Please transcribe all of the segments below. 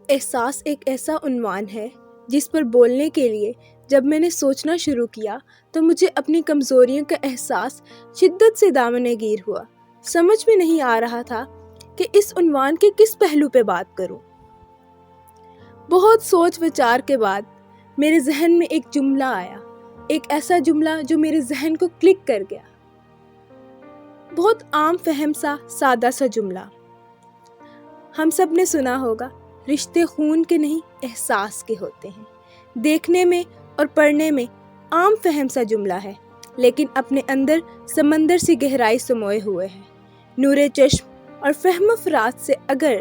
احساس ایک ایسا عنوان ہے جس پر بولنے کے لیے جب میں نے سوچنا شروع کیا تو مجھے اپنی کمزوریوں کا احساس شدت سے دامنِ گیر ہوا۔ سمجھ میں نہیں آ رہا تھا کہ اس عنوان کے کس پہلو پہ بات کروں۔ بہت سوچ وچار کے بعد میرے ذہن میں ایک جملہ آیا، ایک ایسا جملہ جو میرے ذہن کو کلک کر گیا۔ بہت عام فہم سا سادہ سا جملہ۔ ہم سب نے سنا ہوگا، رشتے خون کے نہیں احساس کے ہوتے ہیں۔ دیکھنے میں اور پڑھنے میں عام فہم سا جملہ ہے، لیکن اپنے اندر سمندر سی گہرائی سموئے ہوئے ہے۔ نور چشم اور فہم و فرات سے اگر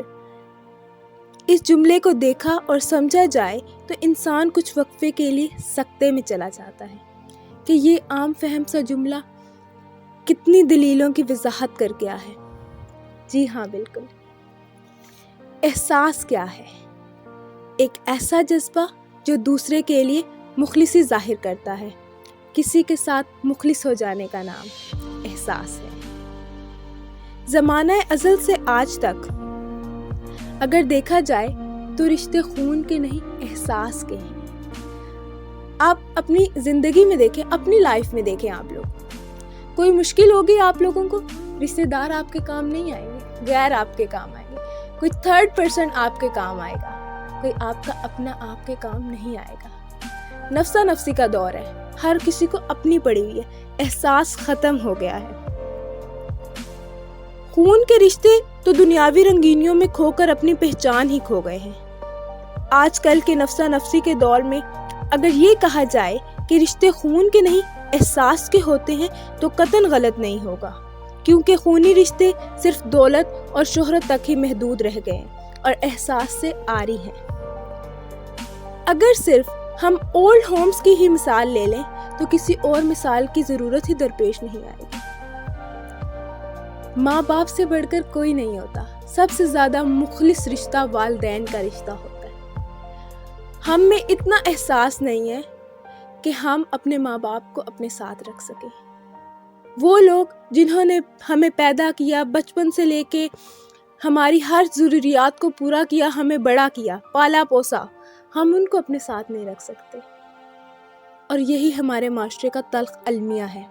اس جملے کو دیکھا اور سمجھا جائے تو انسان کچھ وقفے کے لیے سکتے میں چلا جاتا ہے کہ یہ عام فہم سا جملہ کتنی دلیلوں کی وضاحت کر گیا ہے۔ جی ہاں، بالکل۔ احساس کیا ہے؟ ایک ایسا جذبہ جو دوسرے کے لیے مخلصی ظاہر کرتا ہے۔ کسی کے ساتھ مخلص ہو جانے کا نام احساس ہے۔ زمانہ ازل سے آج تک اگر دیکھا جائے تو رشتے خون کے نہیں احساس کے ہیں۔ آپ اپنی زندگی میں دیکھیں، اپنی لائف میں دیکھیں، آپ لوگ کوئی مشکل ہوگی آپ لوگوں کو، رشتے دار آپ کے کام نہیں آئیں گے، غیر آپ کے کام آئیں گے، کوئی تھرڈ پرسن آپ کے کام آئے گا، کوئی آپ کا اپنا آپ کے کام نہیں آئے گا۔ نفسا نفسی کا دور ہے، ہر کسی کو اپنی پڑی ہوئی ہے، احساس ختم ہو گیا ہے۔ خون کے رشتے تو دنیاوی رنگینیوں میں کھو کر اپنی پہچان ہی کھو گئے ہیں۔ آج کل کے نفسا نفسی کے دور میں اگر یہ کہا جائے کہ رشتے خون کے نہیں احساس کے ہوتے ہیں تو قطعاً غلط نہیں ہوگا، کیونکہ خونی رشتے صرف دولت اور شہرت تک ہی محدود رہ گئے اور احساس سے عاری ہیں۔ اگر صرف ہم اولڈ ہومز کی ہی مثال لے لیں تو کسی اور مثال کی ضرورت ہی درپیش نہیں آئے گی۔ ماں باپ سے بڑھ کر کوئی نہیں ہوتا، سب سے زیادہ مخلص رشتہ والدین کا رشتہ ہوتا ہے۔ ہم میں اتنا احساس نہیں ہے کہ ہم اپنے ماں باپ کو اپنے ساتھ رکھ سکیں۔ وہ لوگ جنہوں نے ہمیں پیدا کیا، بچپن سے لے کے ہماری ہر ضروریات کو پورا کیا، ہمیں بڑا کیا، پالا پوسا، ہم ان کو اپنے ساتھ نہیں رکھ سکتے۔ اور یہی ہمارے معاشرے کا تلخ المیہ ہے۔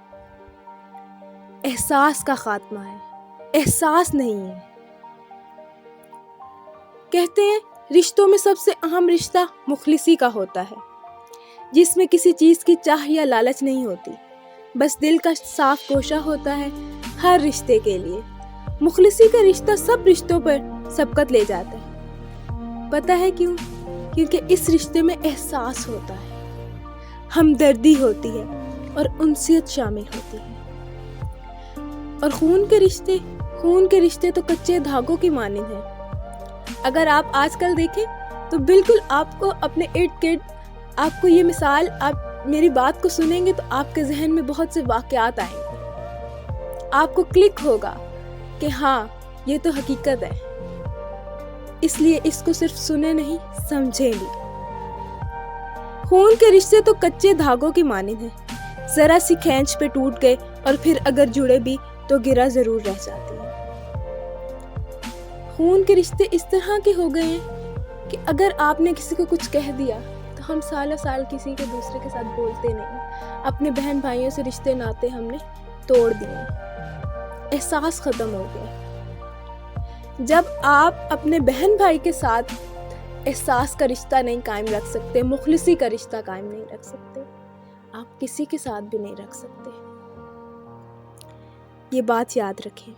احساس کا خاتمہ ہے، احساس نہیں ہے۔ کہتے ہیں رشتوں میں سب سے اہم رشتہ مخلصی کا ہوتا ہے، جس میں کسی چیز کی چاہ یا لالچ نہیں ہوتی، بس دل کا صاف گوشہ ہوتا ہے ہر رشتے کے لیے۔ مخلصی کا رشتہ سب رشتوں پر سبقت لے جاتا ہے۔ پتہ ہے کیوں؟ کیونکہ اس رشتے میں احساس ہوتا ہے، ہمدردی ہوتی ہے اور انسیت شامل ہوتی ہے۔ اور خون کے رشتے تو کچے دھاگوں کی مانند ہیں۔ اگر آپ آج کل دیکھیں تو بالکل آپ کو اپنے ارد گرد، آپ کو یہ مثال، آپ میری بات کو سنیں گے تو آپ کے ذہن میں بہت سے واقعات آئیں گے۔ آپ کو کلک ہوگا کہ ہاں یہ تو حقیقت ہے، اس لیے اس کو صرف سنیں نہیں، سمجھیں بھی۔ خون کے رشتے تو کچے دھاگوں کی مانند ہیں، ذرا سی کھینچ پہ ٹوٹ گئے اور پھر اگر جڑے بھی تو گرا ضرور رہ جاتے ہیں۔ خون کے رشتے اس طرح کے ہو گئے ہیں کہ اگر آپ نے کسی کو کچھ کہہ دیا تو ہم سالوں سال کسی کے دوسرے کے ساتھ بولتے نہیں۔ اپنے بہن بھائیوں سے رشتے ناتے ہم نے توڑ دیے، احساس ختم ہو گیا۔ جب آپ اپنے بہن بھائی کے ساتھ احساس کا رشتہ نہیں قائم رکھ سکتے، مخلصی کا رشتہ قائم نہیں رکھ سکتے، آپ کسی کے ساتھ بھی نہیں رکھ سکتے۔ یہ بات یاد رکھیں۔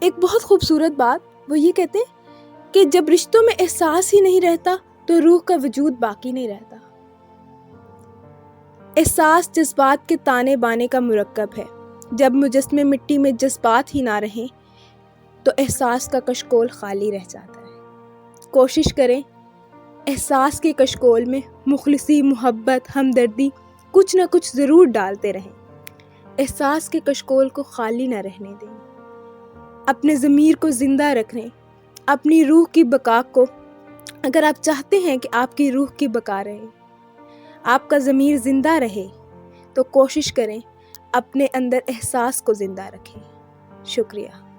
ایک بہت خوبصورت بات وہ یہ کہتے ہیں کہ جب رشتوں میں احساس ہی نہیں رہتا تو روح کا وجود باقی نہیں رہتا۔ احساس جذبات کے تانے بانے کا مرکب ہے۔ جب مجسمے مٹی میں جذبات ہی نہ رہیں تو احساس کا کشکول خالی رہ جاتا ہے۔ کوشش کریں احساس کے کشکول میں مخلصی، محبت، ہمدردی کچھ نہ کچھ ضرور ڈالتے رہیں۔ احساس کے کشکول کو خالی نہ رہنے دیں۔ اپنے ضمیر کو زندہ رکھیں، اپنی روح کی بقا کو۔ اگر آپ چاہتے ہیں کہ آپ کی روح کی بقا رہے، آپ کا ضمیر زندہ رہے، تو کوشش کریں اپنے اندر احساس کو زندہ رکھیں۔ شکریہ۔